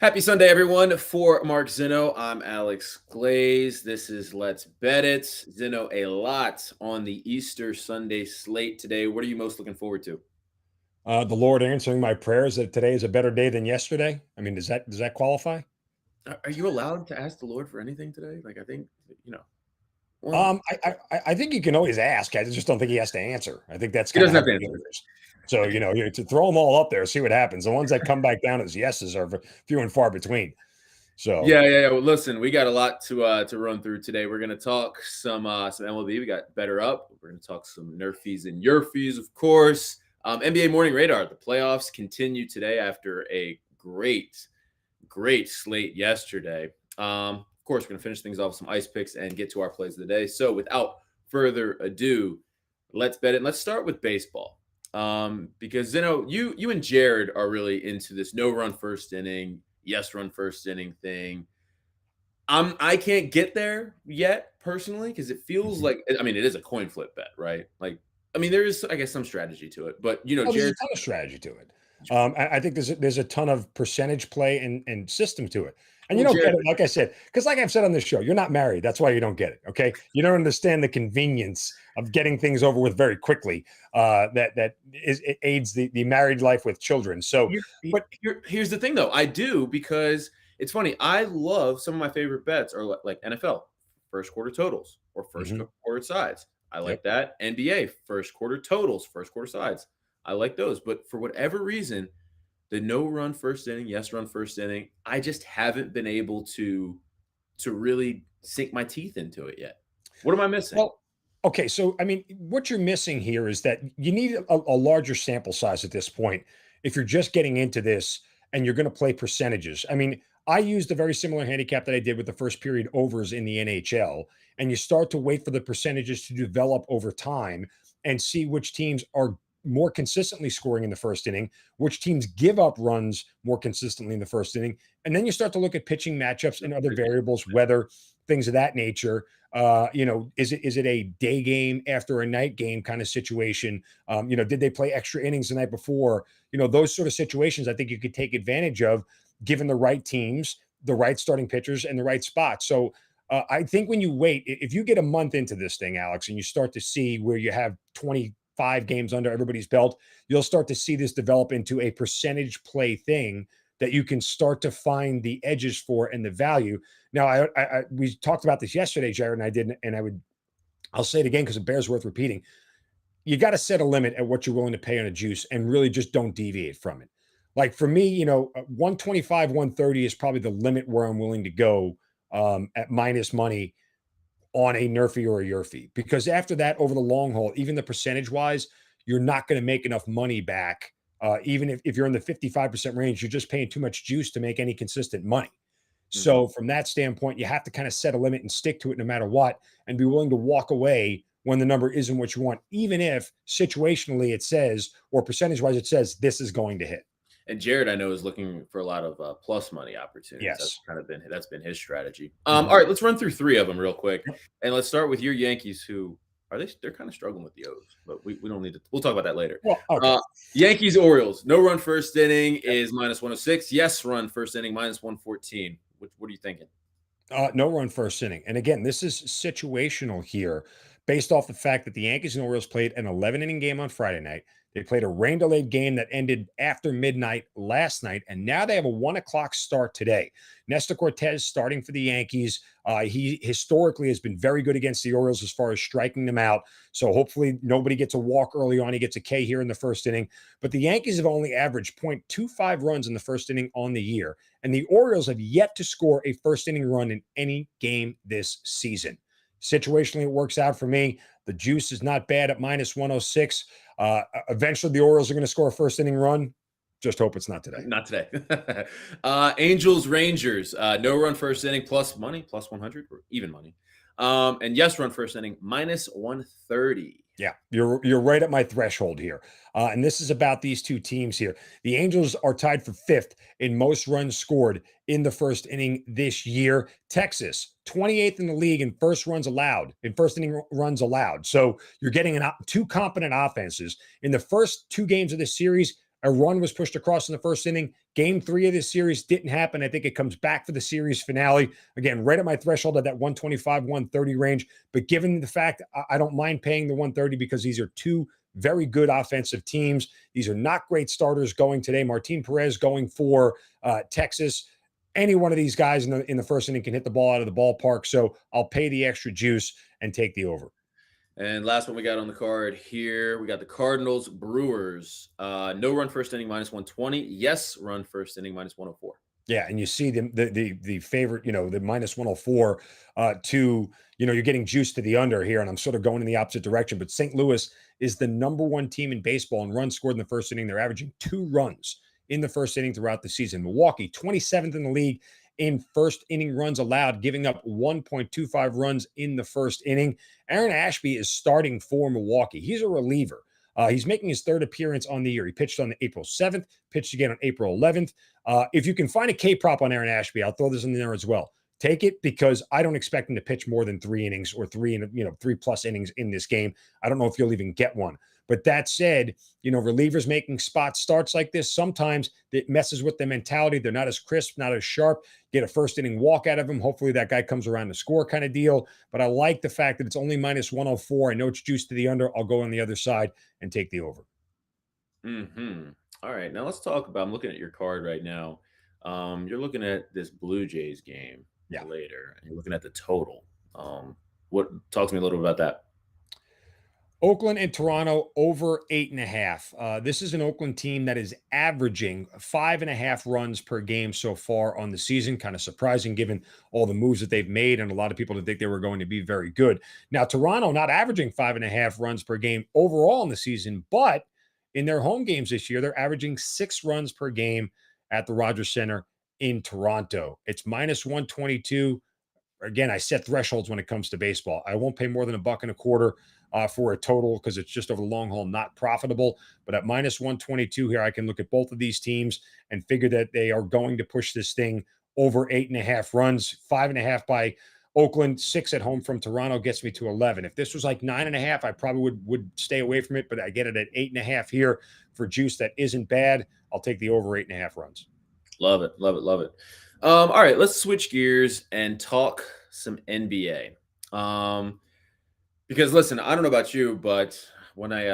Happy Sunday, everyone. For Mark Zinno, I'm Alex Glaze. This is Let's Bet It. Zinno, a lot on the Easter Sunday slate today. What are you most looking forward to? The Lord answering my prayers that today is a better day than yesterday. I mean, does that qualify? Are you allowed to ask the Lord for anything today? Like, I think, you know, well, I think you can always ask. I just don't think he has to answer. I think that's he kind of doesn't how have to the answer. game is. So to throw them all up there, see what happens. The ones that come back down as yeses are few and far between. So Yeah. Well, listen, we got a lot to run through today. We're gonna talk some MLB. We got better up. We're gonna talk some NRFIs and YRFIs, of course. NBA morning radar. The playoffs continue today after a great slate yesterday. Of course, we're going to finish things off with some ice picks and get to our plays of the day. So, without further ado, let's bet it. Let's start with baseball. Because you and Jared are really into this no run first inning, yes run first inning thing. I can't get there yet personally because it feels mhm. like it is a coin flip bet, right? Like there is I guess some strategy to it, but There's a Jared. ton of strategy to it. I think there's a ton of percentage play and system to it. And you Well, don't get Jared, it, like I said, because like I've said on this show, you're not married. That's why you don't get it. Okay, you don't understand the convenience of getting things over with very quickly. It aids the married life with children. So, but here's the thing, though. I do because it's funny. I love some of my favorite bets are like NFL first quarter totals or first mhm, quarter sides. I like yep. that. NBA first quarter totals, first quarter sides. I like those. But for whatever reason, the no run first inning, yes run first inning, I just haven't been able to really sink my teeth into it yet. What am I missing? Well, okay. So, I mean, what you're missing here is that you need a larger sample size at this point if you're just getting into this and you're going to play percentages. I mean, I used a very similar handicap that I did with the first period overs in the NHL, and you start to wait for the percentages to develop over time and see which teams are more consistently scoring in the first inning, which teams give up runs more consistently in the first inning. And then you start to look at pitching matchups and other variables, weather, things of that nature. Is it a day game after a night game kind of situation? Did they play extra innings the night before? Those sort of situations I think you could take advantage of given the right teams, the right starting pitchers, and the right spots. So I think when you wait, if you get a month into this thing, Alex, and you start to see where you have 25 games under everybody's belt, you'll start to see this develop into a percentage play thing that you can start to find the edges for and the value. Now, we talked about this yesterday, Jared and I did, and I'll say it again because it bears worth repeating. You got to set a limit at what you're willing to pay on a juice, and really just don't deviate from it. Like for me, 125, 130 is probably the limit where I'm willing to go at minus money on a NRFI or a YRFI, because after that, over the long haul, even the percentage wise, you're not going to make enough money back. Even if you're in the 55% range, you're just paying too much juice to make any consistent money. Mhm. So from that standpoint, you have to kind of set a limit and stick to it no matter what, and be willing to walk away when the number isn't what you want, even if situationally it says, or percentage wise it says, this is going to hit. And Jared, I know, is looking for a lot of plus money opportunities. Yes. That's been his strategy. Mhm. All right, let's run through three of them real quick, Yep. and let's start with your Yankees. Who are they? They're kind of struggling with the O's, but we don't need to. We'll talk about that later. Well, okay. Uh, Yankees Orioles. No run first inning is minus 106. Yes run first inning minus 114. What are you thinking? No run first inning. And again, this is situational here based off the fact that the Yankees and Orioles played an 11 inning game on Friday night. They played a rain delayed game that ended after midnight last night, and now they have a 1 o'clock start today. Nestor Cortez starting for the Yankees. He historically has been very good against the Orioles as far as striking them out. So hopefully nobody gets a walk early on. He gets a K here in the first inning. But the Yankees have only averaged 0.25 runs in the first inning on the year. And the Orioles have yet to score a first inning run in any game this season. Situationally, it works out for me. The juice is not bad at minus 106. Eventually, the Orioles are going to score a first inning run. Just hope it's not today. Not today. Angels Rangers. No run first inning plus money plus 100 or even money. And yes run first inning minus 130. Yeah, you're right at my threshold here. And this is about these two teams here. The Angels are tied for fifth in most runs scored in the first inning this year. Texas, 28th in the league in first inning runs allowed. So you're getting two competent offenses. In the first two games of this series, A run was pushed across in the first inning. Game 3 of this series didn't happen. I think it comes back for the series finale. Again, right at my threshold at that 125, 130 range. But given the fact I don't mind paying the 130 because these are two very good offensive teams. These are not great starters going today. Martin Perez going for Texas. Any one of these guys in the first inning can hit the ball out of the ballpark. So I'll pay the extra juice and take the over. And last one we got on the card here, we got the Cardinals Brewers. No run first inning -120. Yes run first inning -104. Yeah, and you see the favorite, the -104 to, you're getting juice to the under here, and I'm sort of going in the opposite direction. But St. Louis is the number one team in baseball in runs scored in the first inning. They're averaging 2 runs in the first inning throughout the season. Milwaukee, 27th in the league in first inning runs allowed, giving up 1.25 runs in the first inning. Aaron Ashby is starting for Milwaukee. He's a reliever. He's making his 3rd appearance on the year. He pitched on April 7th, pitched again on April 11th. If you can find a K prop on Aaron Ashby, I'll throw this in there as well. Take it, because I don't expect him to pitch more than 3 innings or 3+ innings in this game. I don't know if you'll even get one. But that said, relievers making spot starts like this, sometimes it messes with the mentality. They're not as crisp, not as sharp. Get a first inning walk out of him. Hopefully that guy comes around to score kind of deal. But I like the fact that it's only -104. I know it's juiced to the under. I'll go on the other side and take the over. All right, now let's talk about. I'm looking at your card right now. You're looking at this Blue Jays game later, and you're looking at the total. Talk to me a little bit about that. Oakland and Toronto over 8.5. This is an Oakland team that is averaging 5.5 runs per game so far on the season. Kind of surprising given all the moves that they've made, and a lot of people didn't think they were going to be very good. Now, Toronto not averaging 5.5 runs per game overall in the season, but in their home games this year, they're averaging 6 runs per game at the Rogers Center in Toronto. It's -122. Again, I set thresholds when it comes to baseball. I won't pay more than $1.25 for a total because it's just over the long haul not profitable. But at -122 here, I can look at both of these teams and figure that they are going to push this thing over 8.5 runs. 5.5 by Oakland, 6 at home from Toronto gets me to 11. If this was like 9.5, I probably would stay away from it. But I get it at 8.5 here for juice that isn't bad. I'll take the over 8.5 runs. Love it, love it, love it. All right, let's switch gears and talk some NBA. Because listen, I don't know about you, but when I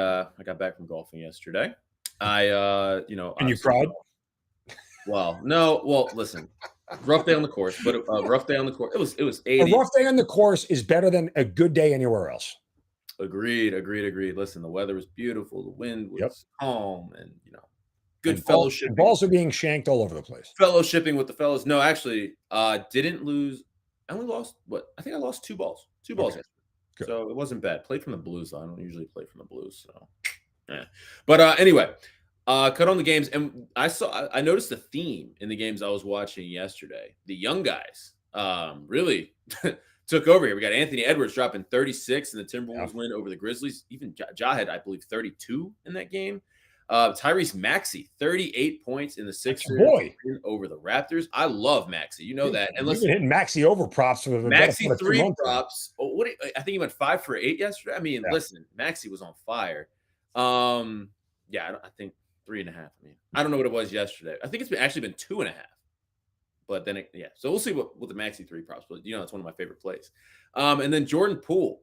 got back from golfing yesterday, And you cried? Well, no, well, listen, rough day on the course, but rough day on the course. It was A 80. rough day on the course is better than a good day anywhere else. Agreed. Listen, the weather was beautiful, the wind Yep. was calm, and good And fellowship. balls are being shanked all over the place. Fellowshipping with the fellas. No, actually, didn't lose. I only lost I think I lost 2 balls. 2 balls Okay. yesterday. Good. So it wasn't bad. Played from the Blues, though. I don't usually play from the Blues, so yeah. But anyway, cut on the games, and I noticed a theme in the games I was watching yesterday. The young guys really took over here. We got Anthony Edwards dropping 36 in the Timberwolves win over the Grizzlies. Even Ja had, I believe, 32 in that game. Tyrese Maxey, 38 points in the Sixers win over the Raptors. I love Maxey. You know that. And You've been hitting Maxey over props for the Maxey 3 props. Oh, I think he went 5 for 8 yesterday. I mean, listen, Maxey was on fire. I think 3.5. I mean, I don't know what it was yesterday. I think it's actually been 2.5. But then, so we'll see what the Maxey 3 props. But it's one of my favorite plays. And then Jordan Poole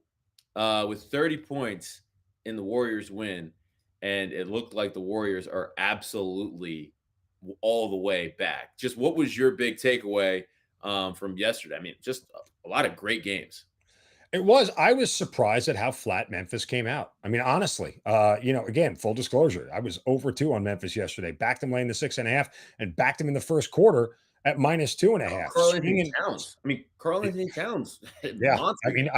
with 30 points in the Warriors win. And it looked like the Warriors are absolutely all the way back. Just what was your big takeaway from yesterday? I mean, just a lot of great games. It was. I was surprised at how flat Memphis came out. I mean, honestly, again, full disclosure, I was over 2 on Memphis yesterday. Backed them laying the 6.5 and backed them in the first quarter at -2.5. Karl-Anthony Towns. Yeah. I mean,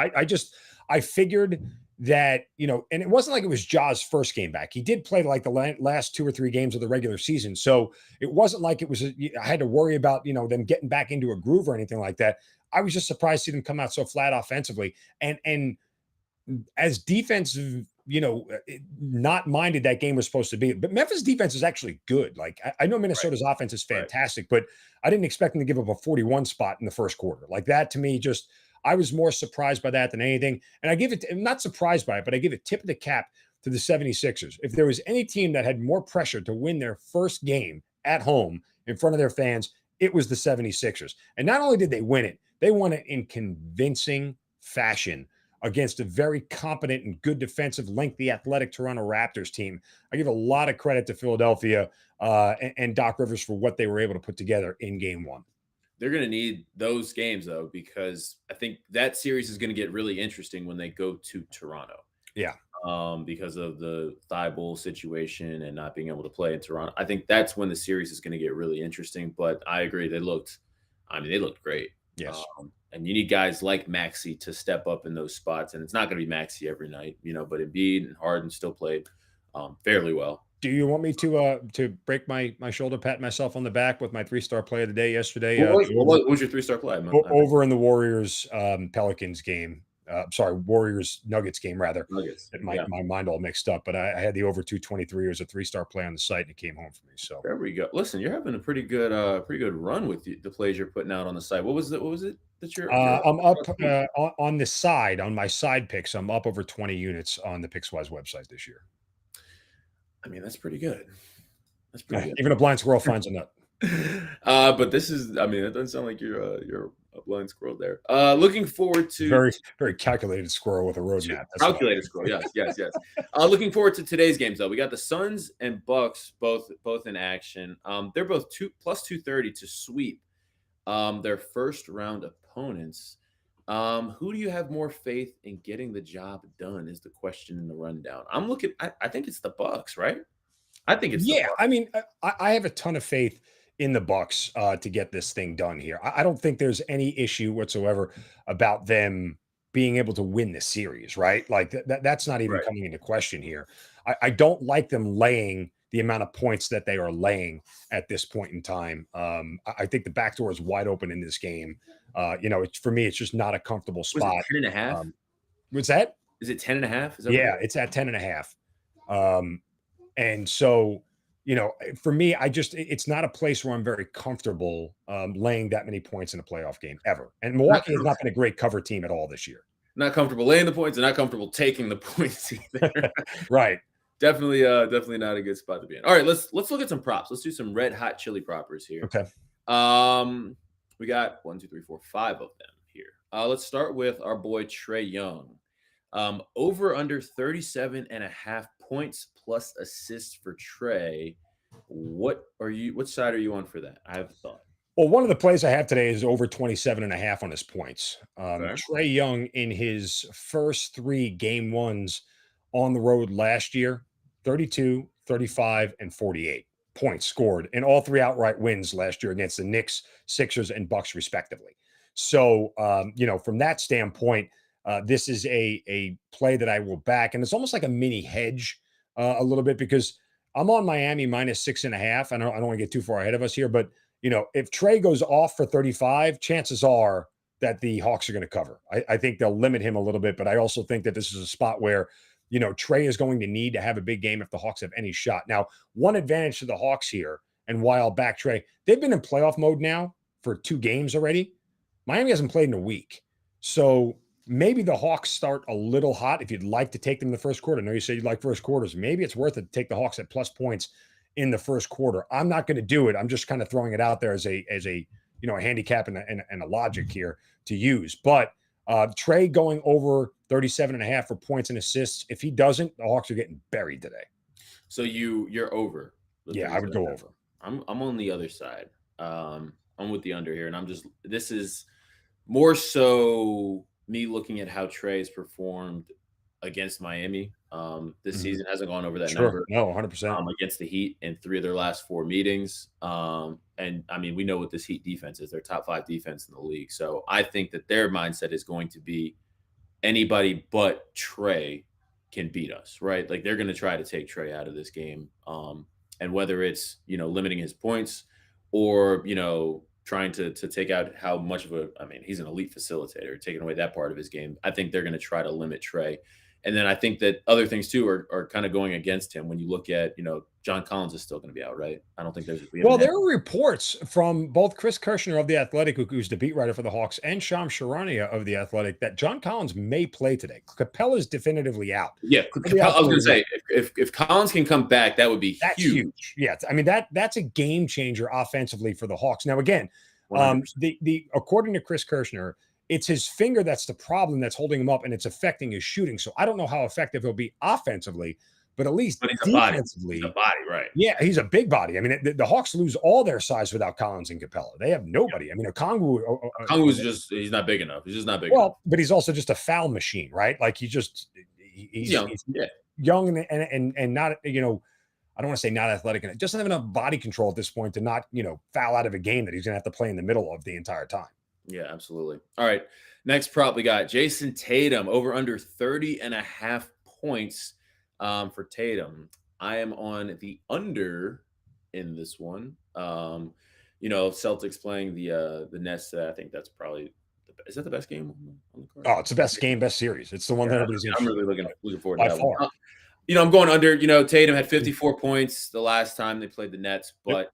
I figured that, and it wasn't like it was Ja's first game back. He did play like the last 2 or 3 games of the regular season. So it wasn't like it was, I had to worry about, them getting back into a groove or anything like that. I was just surprised to see them come out so flat offensively. And as defense, not minded that game was supposed to be. But Memphis defense is actually good. Like, I know Minnesota's offense is fantastic, but I didn't expect them to give up a 41 spot in the first quarter. Like that, to me, I was more surprised by that than anything. And I give it, I'm not surprised by it, but I give a tip of the cap to the 76ers. If there was any team that had more pressure to win their first game at home in front of their fans, it was the 76ers. And not only did they won it in convincing fashion against a very competent and good defensive, lengthy, athletic Toronto Raptors team. I give a lot of credit to Philadelphia and Doc Rivers for what they were able to put together in game one. They're going to need those games, though, because I think that series is going to get really interesting when they go to Toronto. Yeah. Because of the Thibault situation and not being able to play in Toronto. I think that's when the series is going to get really interesting. But I agree. They looked great. Yes. And you need guys like Maxey to step up in those spots. And it's not going to be Maxey every night, but Embiid and Harden still played fairly well. Do you want me to break my shoulder, pat myself on the back with my 3-star play of the day yesterday? What was your 3-star play? Over in the Warriors Pelicans game. Warriors Nuggets game rather. Nuggets. My mind all mixed up, but I had the over 223. It was a 3-star play on the site, and it came home for me. So there we go. Listen, you're having a pretty good run with the plays you're putting out on the site. What was it that you're? I'm up on the side on my side picks. I'm up over 20 units on the Pickswise website this year. I mean, that's pretty good. That's pretty good. Even a blind squirrel finds a nut. But this is, it doesn't sound like you're a blind squirrel there. Looking forward to very, very calculated squirrel with a roadmap. Calculated squirrel, yes. Looking forward to today's games though. We got the Suns and Bucks both in action. They're both plus 230 to sweep their first round opponents. Who do you have more faith in getting the job done is the question in the rundown. I think it's the Bucks, right? I think it's the Bucks. I mean, I have a ton of faith in the Bucks to get this thing done here. I don't think there's any issue whatsoever about them being able to win the series, right? Like that's not even coming into question here. I don't like them laying the amount of points that they are laying at this point in time. I think the back door is wide open in this game. For me, it's just not a comfortable spot. Was it 10.5? What's that? Is it 10.5? Yeah, it's at 10.5. And so, for me, it's not a place where I'm very comfortable laying that many points in a playoff game ever. And Milwaukee has not been a great cover team at all this year. Not comfortable laying the points and not comfortable taking the points either. Right. Definitely not a good spot to be in. All right, let's look at some props. Let's do some red hot chili proppers here. Okay. We got 1, 2, 3, 4, 5 of them here. Let's start with our boy Trae Young. Over under 37.5 points plus assists for Trae. What side are you on for that? I have a thought. Well, one of the plays I have today is over 27.5 on his points. Trae Young in his first 3 game ones on the road last year, 32, 35, and 48 points scored in all 3 outright wins last year against the Knicks, Sixers, and Bucks, respectively. So, from that standpoint, this is a play that I will back. And it's almost like a mini hedge a little bit because I'm on Miami minus 6.5. I don't want to get too far ahead of us here, but, if Trae goes off for 35, chances are that the Hawks are going to cover. I think they'll limit him a little bit, but I also think that this is a spot where Trae is going to need to have a big game if the Hawks have any shot. Now, one advantage to the Hawks here, and why I'll back Trae, they've been in playoff mode now for 2 games already. Miami hasn't played in a week. So maybe the Hawks start a little hot. If you'd like to take them in the first quarter, I know you said you'd like first quarters. Maybe it's worth it to take the Hawks at plus points in the first quarter. I'm not going to do it. I'm just kind of throwing it out there as a handicap and a logic here to use. But Trae going over 37.5 for points and assists. If he doesn't, the Hawks are getting buried today. So you're over. Yeah, I would go over. I'm on the other side. I'm with the under here, and this is more so me looking at how Trae has performed against Miami. This season hasn't gone over that number. No, 100%. Against the Heat in 3 of their last 4 meetings. And we know what this Heat defense is. They're top 5 defense in the league. So I think that their mindset is going to be anybody but Trae can beat us, right? Like they're going to try to take Trae out of this game. And whether it's, limiting his points or, trying to take out how much of he's an elite facilitator, taking away that part of his game. I think they're going to try to limit Trae. And then I think that other things too are kind of going against him when you look at, John Collins is still going to be out, right? I don't think Well, there are reports from both Chris Kirshner of The Athletic, who's the beat writer for the Hawks, and Shams Charania of The Athletic, that John Collins may play today. Capella's definitively out. Yeah, I was going to say, if Collins can come back, that would be huge. Yeah, I mean, that's a game changer offensively for the Hawks. Now, again, according to Chris Kirshner, it's his finger that's the problem that's holding him up, and it's affecting his shooting. So I don't know how effective he'll be offensively, but at least defensively, he's a body, right? Yeah, he's a big body. I mean, the Hawks lose all their size without Collins and Capella. They have nobody. I mean, Kongu's he's not big enough. He's just not big enough. Well, but he's also just a foul machine, right? Like he's young, young and not, I don't want to say not athletic, and doesn't have enough body control at this point to not, foul out of a game that he's going to have to play in the middle of the entire time. Yeah, absolutely. All right. Next prop, we got Jason Tatum over under 30.5 points for Tatum. I am on the under in this one. Celtics playing the Nets. I think that's probably is that the best game on the card? Oh, it's the best game, best series. It's the one that everybody's interested. I'm really looking forward to that one. I'm going under. Tatum had 54 points the last time they played the Nets, but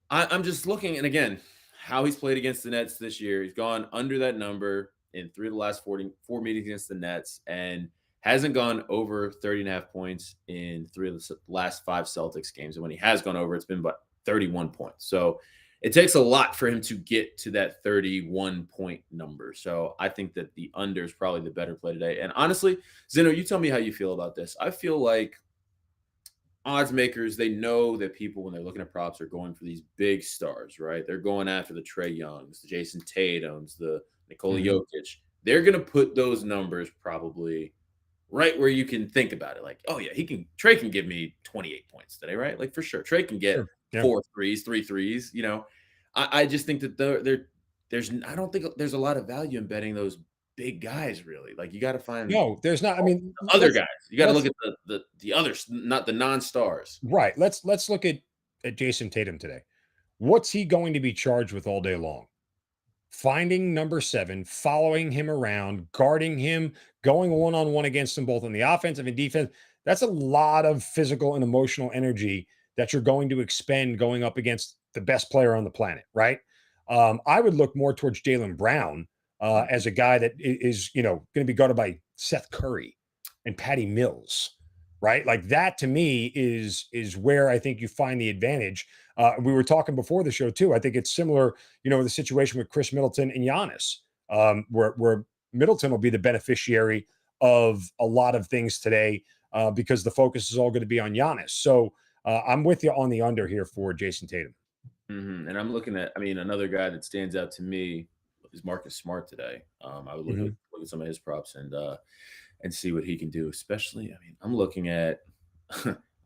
I'm just looking, and again, how he's played against the Nets this year. He's gone under that number in 3 of the last 4 meetings against the Nets, and hasn't gone over 30.5 points in 3 of the last 5 Celtics games. And when he has gone over, it's been about 31 points. So it takes a lot for him to get to that 31-point number. So I think that the under is probably the better play today. And honestly, Zeno, you tell me how you feel about this. I feel like odds makers, they know that people, when they're looking at props, are going for these big stars, right? They're going after the Trae Youngs, the Jason Tatums, the Nikola Jokic. They're going to put those numbers probably right where you can think about it. Like, oh yeah, Trae can give me 28 points today, right? Like for sure. Trae can get 4 threes, 3 threes. I just think that I don't think there's a lot of value in betting those big guys, really. Like you got to find there's not. I mean, other guys. You got to look at the others, not the non-stars. Right. Let's look at Jason Tatum today. What's he going to be charged with all day long? Finding number 7, following him around, guarding him, going one-on-one against them both on the offensive and defense. That's a lot of physical and emotional energy that you're going to expend going up against the best player on the planet, right? I would look more towards Jaylen Brown as a guy that is, going to be guarded by Seth Curry and Patty Mills, right? Like that to me is where I think you find the advantage. We were talking before the show too. I think it's similar, the situation with Chris Middleton and Giannis, where Middleton will be the beneficiary of a lot of things today because the focus is all going to be on Giannis. So I'm with you on the under here for Jason Tatum. Mm-hmm. And I'm looking at, another guy that stands out to me is Marcus Smart today. I would look at some of his props and see what he can do. Especially, I'm looking at,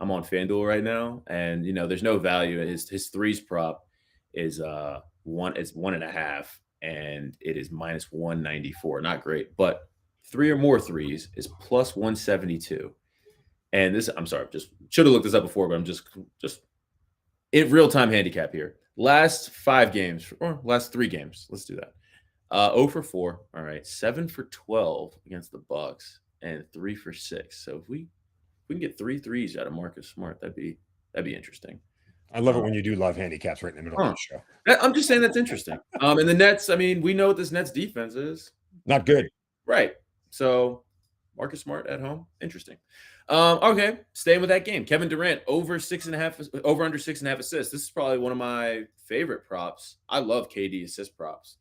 I'm on FanDuel right now, and there's no value. His threes prop is 1.5, and it is minus 194. Not great, but 3 or more threes is plus 172. And this, I'm sorry, just should have looked this up before, but I'm just in real time handicap here. Last 5 games or last 3 games. Let's do that. 0 for 4. All right, 7 for 12 against the Bucks, and 3 for 6. So if we can get 3 threes out of Marcus Smart, that'd be interesting. I love it when you do love handicaps right in the middle of the show. I'm just saying that's interesting. And the Nets, we know what this Nets defense is. Not good. Right. So Marcus Smart at home, interesting. Okay, staying with that game. Kevin Durant over under 6.5 assists. This is probably one of my favorite props. I love KD assist props.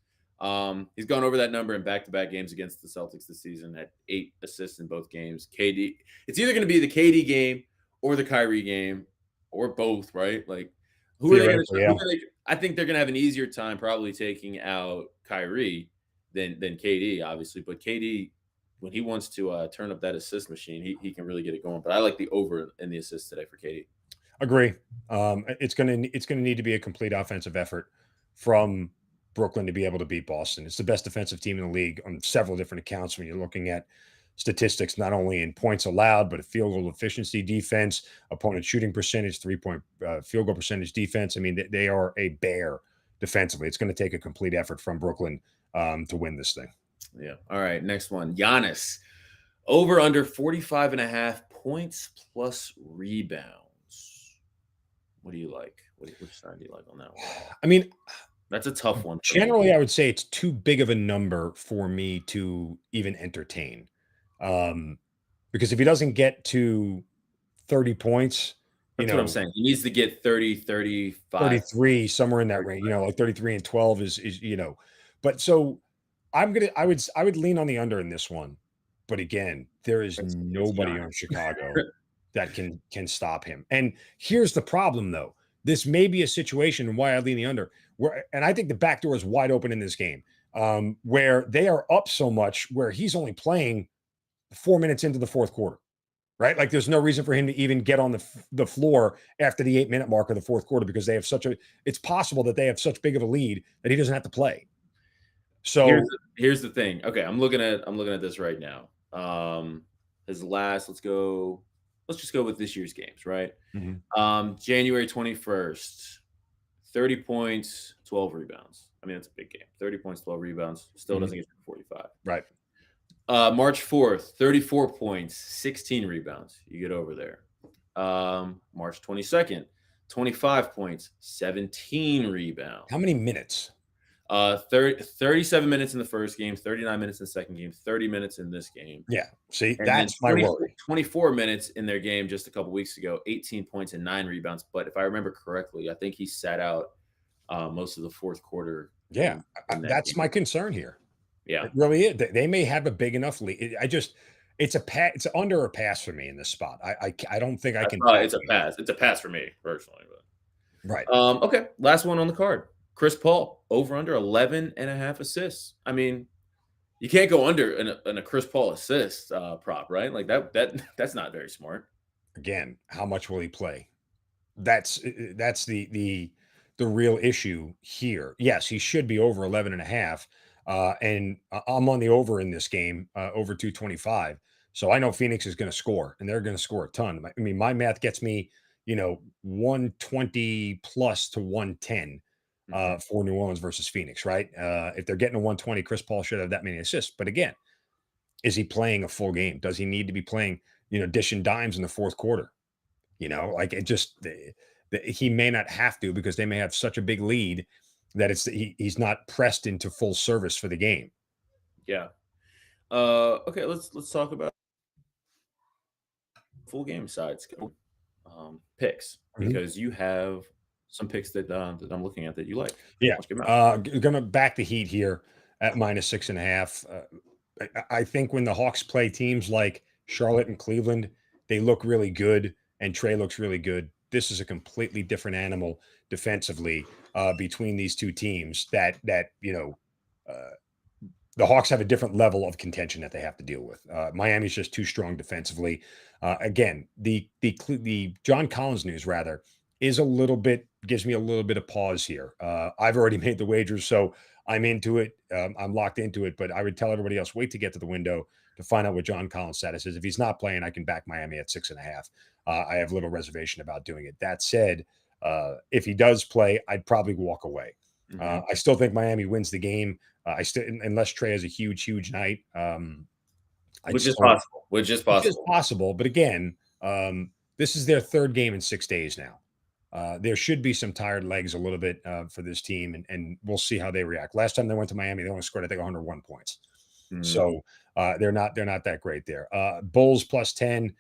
He's gone over that number in back-to-back games against the Celtics this season, had 8 assists in both games. KD, it's either going to be the KD game or the Kyrie game or both, right? Like, who are they going to? I think they're going to have an easier time probably taking out Kyrie than KD, obviously. But KD, when he wants to turn up that assist machine, he can really get it going. But I like the over in the assists today for KD. Agree. It's going to need to be a complete offensive effort from Brooklyn to be able to beat Boston. It's the best defensive team in the league on several different accounts when you're looking at statistics, not only in points allowed, but a field goal efficiency defense, opponent shooting percentage, 3-point field goal percentage defense. They are a bear defensively. It's going to take a complete effort from Brooklyn to win this thing. Yeah. All right. Next one. Giannis over under 45.5 points plus rebounds. What do you like? Which side do you like on that one? I mean, That's a tough one for me. generally, I would say it's too big of a number for me to even entertain. Because if he doesn't get to 30 points, That's what I'm saying. He needs to get 30, 35. 33, somewhere in that 35. range, like 33 and 12 is, but so I would lean on the under in this one. But again, there is It's nobody on Giannis. Chicago that can stop him. And here's the problem though. This may be a situation and why I lean the under and I think the back door is wide open in this game, where they are up so much where he's only playing 4 minutes into the fourth quarter. Right? Like there's no reason for him to even get on the floor after the 8-minute mark of the fourth quarter because they have it's possible that they have such big of a lead that he doesn't have to play. So here's the thing. Okay, I'm looking at this right now. His last, let's just go with this year's games, right? January 21st, 30 points, 12 rebounds. I mean, that's a big game. 30 points, 12 rebounds. Still doesn't get to 45. Right. March 4th, 34 points, 16 rebounds. You get over there. March 22nd, 25 points, 17 rebounds. How many minutes? 37 minutes in the first game, 39 minutes in the second game, 30 minutes in this game. Yeah. See, And that's my worry. 24 minutes in their game just a couple weeks ago, 18 points and 9 rebounds. But if I remember correctly, I think he sat out most of the fourth quarter. Yeah. That's my concern here. Yeah. It really is. They may have a big enough lead. It's under or pass for me in this spot. I don't think I can. It's a pass. It's a pass for me personally. But. Right. Okay. Last one on the card. Chris Paul, over under 11.5 assists. I mean, you can't go under in a Chris Paul assist prop, right? Like that's not very smart. Again, how much will he play? That's the real issue here. Yes, he should be over 11.5. And I'm on the over in this game, over 225. So I know Phoenix is going to score, and they're going to score a ton. I mean, my math gets me, 120 plus to 110 for New Orleans versus Phoenix, right? If they're getting a 120, Chris Paul should have that many assists. But again, is he playing a full game? Does he need to be playing, dishing dimes in the fourth quarter? Like it just he may not have to because they may have such a big lead that he's not pressed into full service for the game. Yeah. Okay, let's talk about full game sides. Picks, because you have some picks that I'm looking at that you like. Yeah. Gonna back the Heat here at -6.5. I think when the Hawks play teams like Charlotte and Cleveland, they look really good, and Trey looks really good. This is a completely different animal defensively between these two teams. The Hawks have a different level of contention that they have to deal with. Miami's just too strong defensively. Again, the John Collins news rather is gives me a little bit of pause here. I've already made the wagers, so I'm into it. I'm locked into it, but I would tell everybody else, wait to get to the window to find out what John Collins' status is. If he's not playing, I can back Miami at 6.5. I have little reservation about doing it. That said, if he does play, I'd probably walk away. I still think Miami wins the game. Unless Trey has a huge night, which is possible. But again, this is their third game in 6 days now. There should be some tired legs a little bit for this team, and we'll see how they react. Last time they went to Miami, they only scored, I think, 101 points. So they're not that great there. Bulls +10.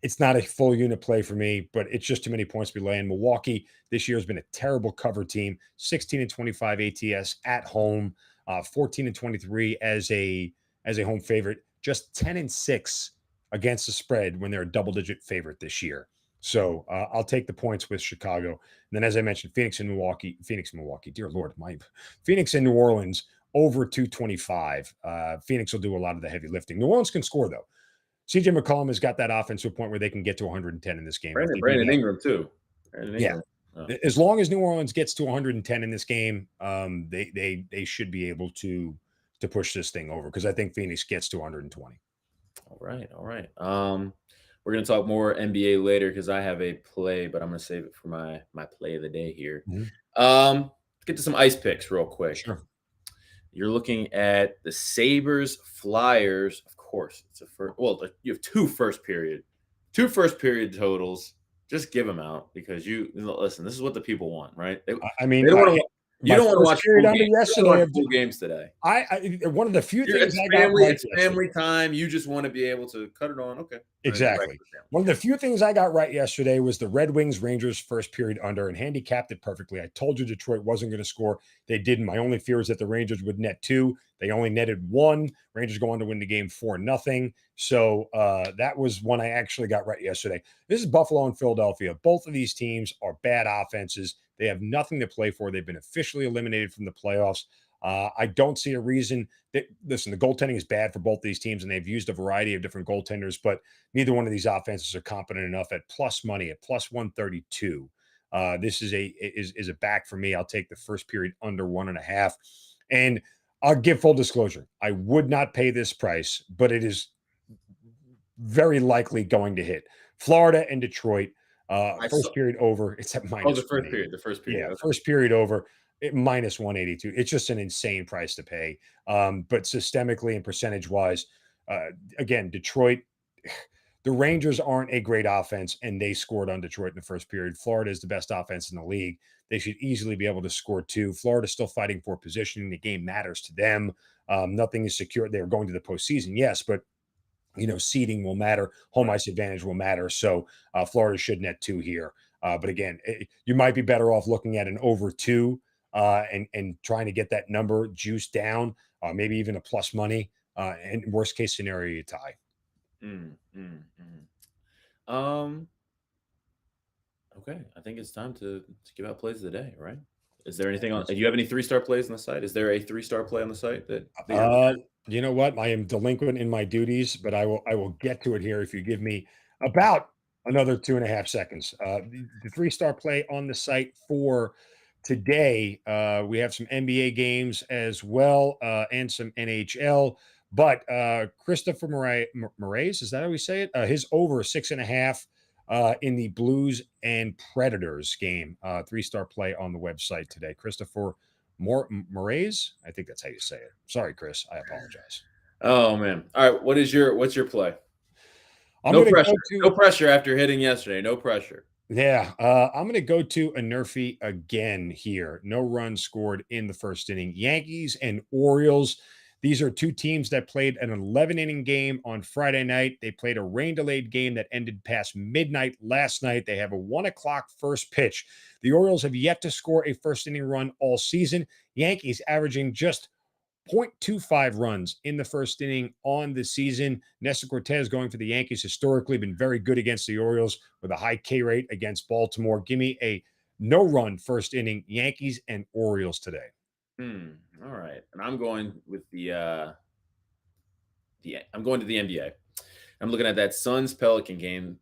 It's not a full unit play for me, but it's just too many points to be laying. Milwaukee this year has been a terrible cover team. 16-25 ATS at home, 14-23 as a home favorite. Just 10-6 against the spread when they're a double-digit favorite this year. So I'll take the points with Chicago. And then, as I mentioned, Phoenix and Milwaukee. Dear Lord, Phoenix and New Orleans over 225. Phoenix will do a lot of the heavy lifting. New Orleans can score though. CJ McCollum has got that offense to a point where they can get to 110 in this game. Brandon Ingram too. Yeah. As long as New Orleans gets to 110 in this game, they should be able to push this thing over because I think Phoenix gets to 120. All right. We're going to talk more NBA later because I have a play, but I'm going to save it for my play of the day here. Let's get to some ice picks real quick. Sure. You're looking at the Sabres Flyers. Of course, it's you have two first period totals. Just give them out because listen. This is what the people want, right? They I mean, don't want to. You my don't want to first watch full period under games. You don't yesterday want of full games today. one of the few things It's I got family. right It's yesterday. family time. You just want to be able to cut it on. Okay. Exactly. One of the few things I got right yesterday was the Red Wings Rangers first period under and handicapped it perfectly. I told you Detroit wasn't going to score. They didn't. My only fear is that the Rangers would net 2. They only netted 1. Rangers go on to win the game 4-0. So that was one I actually got right yesterday. This is Buffalo and Philadelphia. Both of these teams are bad offenses. They have nothing to play for. They've been officially eliminated from the playoffs. I don't see a reason that, listen, the goaltending is bad for both these teams, and they've used a variety of different goaltenders, but neither one of these offenses are competent enough at plus money at plus 132. This is a back for me. I'll take the first period under 1.5. And I'll give full disclosure. I would not pay this price, but it is very likely going to hit. Florida and Detroit, first period over. It's at minus. The first period. The first period. Yeah, okay. First period over. Minus 182. It's just an insane price to pay. But systemically and percentage wise, again, Detroit, the Rangers aren't a great offense, and they scored on Detroit in the first period. Florida is the best offense in the league. They should easily be able to score 2. Florida's still fighting for positioning. The game matters to them. Nothing is secure. They're going to the postseason, yes, but seeding will matter. Home ice advantage will matter. So Florida should net 2 here. But again, you might be better off looking at an over 2 and trying to get that number juiced down, maybe even a plus money. And worst case scenario, you tie. Okay, I think it's time to give out plays of the day, right? Is there anything on? Do you have any 3-star plays on the site? Is there a 3-star play on the site that? You know what? I am delinquent in my duties, but I will get to it here if you give me about another 2.5 seconds. The 3-star play on the site for today. We have some NBA games as well and some NHL. But Christopher Moraes, is that how we say it? His over 6.5 in the Blues and Predators game. 3-star play on the website today. Christopher Moraes, I think that's how you say it. Sorry, Chris. I apologize. Oh man! All right, what's your play? No pressure. No pressure after hitting yesterday. No pressure. Yeah, I'm going to go to NRFI again here. No runs scored in the first inning. Yankees and Orioles. These are 2 teams that played an 11-inning game on Friday night. They played a rain-delayed game that ended past midnight last night. They have a 1 o'clock first pitch. The Orioles have yet to score a first-inning run all season. Yankees averaging just 0.25 runs in the first inning on the season. Nestor Cortez going for the Yankees historically been very good against the Orioles with a high K rate against Baltimore. Give me a no-run first inning, Yankees and Orioles today. All right, and I'm going with I'm going to the NBA. I'm looking at that Suns Pelican game.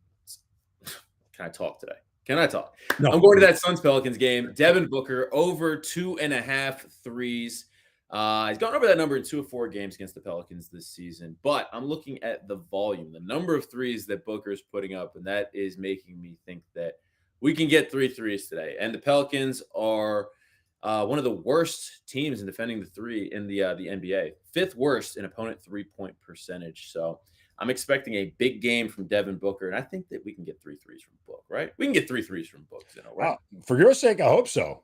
Can I talk today? Can I talk? No. I'm going to that Suns Pelicans game. Devin Booker over 2.5 threes. He's gone over that number in 2 of 4 games against the Pelicans this season. But I'm looking at the volume, the number of threes that Booker is putting up, and that is making me think that we can get 3 threes today. And the Pelicans are one of the worst teams in defending the 3 in the NBA. 5th worst in opponent 3-point percentage. So I'm expecting a big game from Devin Booker, and I think that we can get 3 threes from Book, right? We can get 3 threes from Book, right? For your sake, I hope so.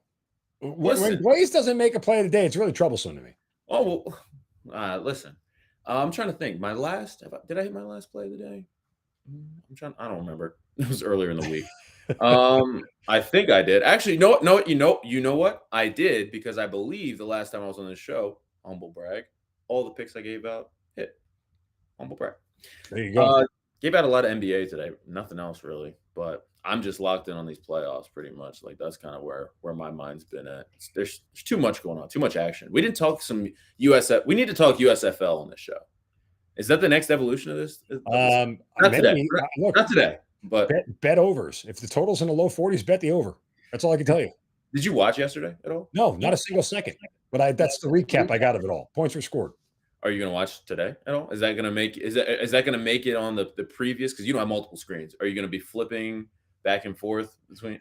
When Blaze doesn't make a play of the day, it's really troublesome to me. Oh, well, listen. I'm trying to think. Did I hit my last play of the day? I don't remember. It was earlier in the week. I think I did. Actually, no, you know what? I did because I believe the last time I was on this show, humble brag, all the picks I gave out hit. Humble brag. There you go. Gave out a lot of NBA today. Nothing else really, but I'm just locked in on these playoffs pretty much. Like that's kind of where my mind's been at. There's too much going on, too much action. We didn't talk some USF. We need to talk USFL on this show. Is that the next evolution of this? Not today. Not today. But bet overs. If the total's in the low 40s, bet the over. That's all I can tell you. Did you watch yesterday at all? No, not a single second. But that's the recap I got of it all. Points were scored. Are you going to watch today at all? Is that going to make it on the previous? Because you don't have multiple screens. Are you going to be flipping back and forth between?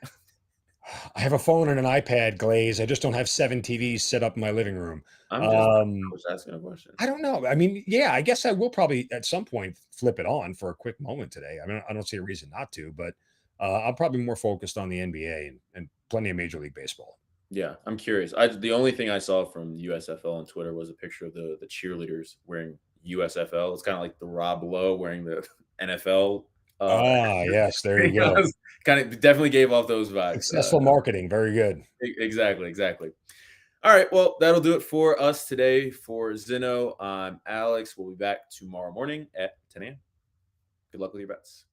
I have a phone and an iPad, Glaze. I just don't have 7 TVs set up in my living room. I was asking a question. I don't know. I mean, yeah, I guess I will probably at some point flip it on for a quick moment today. I mean, I don't see a reason not to, but I'm probably more focused on the NBA and plenty of Major League Baseball. Yeah, I'm curious. The only thing I saw from USFL on Twitter was a picture of the cheerleaders wearing USFL. It's kind of like the Rob Lowe wearing the NFL. Ah, yes, there you go. Kind of definitely gave off those vibes. Successful marketing, very good. Exactly, exactly. All right, well, that'll do it for us today. For Zeno, I'm Alex. We'll be back tomorrow morning at 10 a.m. Good luck with your bets.